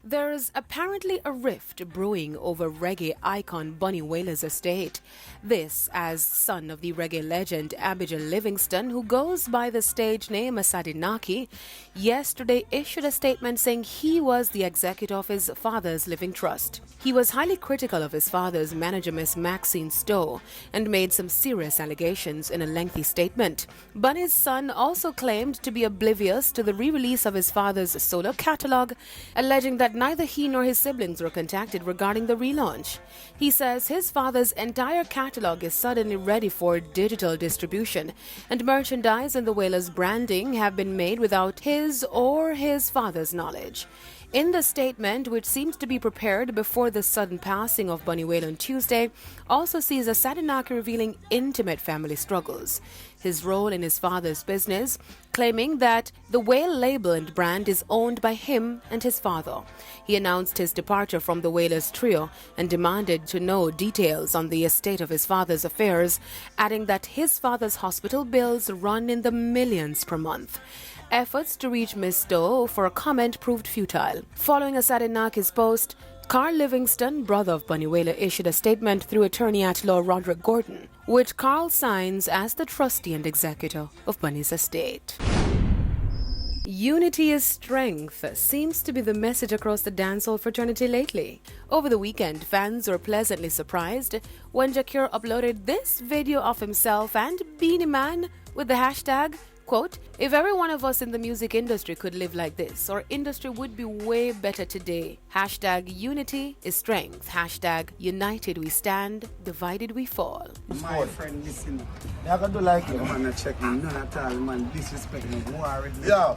There's apparently a rift brewing over reggae icon Bunny Wailer's estate. This as son of the reggae legend Abijah Livingston, who goes by the stage name Asadenaki, yesterday issued a statement saying he was the executor of his father's living trust. He was highly critical of his father's manager, Miss Maxine Stowe, and made some serious allegations in a lengthy statement. Bunny's son also claimed to be oblivious to the re-release of his father's solo catalogue, alleging that neither he nor his siblings were contacted regarding the relaunch. He says his father's entire catalogue is suddenly ready for digital distribution, and merchandise and the Wailer's branding have been made without his or his father's knowledge. In the statement, which seems to be prepared before the sudden passing of Bunny Wailer on Tuesday, also sees Asadenaki revealing intimate family struggles, his role in his father's business, claiming that the Wailer label and brand is owned by him and his father. He announced his departure from the Wailer's trio and demanded to know details on the estate of his father's affairs, adding that his father's hospital bills run in the millions per month. Efforts to reach Ms. Stowe for a comment proved futile. Following Asadenaki's post, Carl Livingston, brother of Bunny Wailer, issued a statement through attorney-at-law Roderick Gordon, which Carl signs as the trustee and executor of Bunny's estate. Unity is strength seems to be the message across the dancehall fraternity lately. Over the weekend, fans were pleasantly surprised when Jakure uploaded this video of himself and Beanie Man with the hashtag, quote, "If every one of us in the music industry could live like this, our industry would be way better today. Hashtag unity is strength. Hashtag united we stand, divided we fall." My friend, listen. You have to do like you. Man, I check me. None at all, man. Disrespect me. War. Yeah.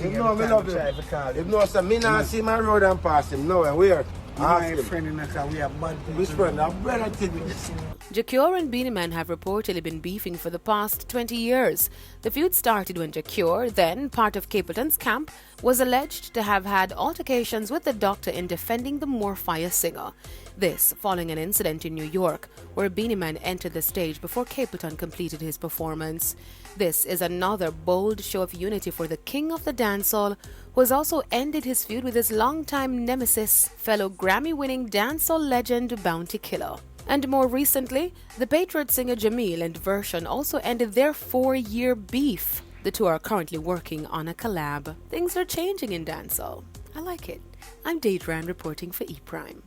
You know, me love him. You know, so me not see my road and pass him. No, where? My friend in the car, we are bad. Which friend? I'm brother to me. Jakure and Beanie Man have reportedly been beefing for the past 20 years. The feud started when Jakure, then part of Capleton's camp, was alleged to have had altercations with the Doctor in defending the More Fire singer. This following an incident in New York where Beanie Man entered the stage before Capleton completed his performance. This is another bold show of unity for the king of the dancehall, who has also ended his feud with his longtime nemesis, fellow Grammy-winning dancehall legend Bounty Killer. And more recently, the Patriot singer Jamil and Version also ended their 4-year beef. The two are currently working on a collab. Things are changing in dancehall. I like it. I'm Deidran reporting for ePrime.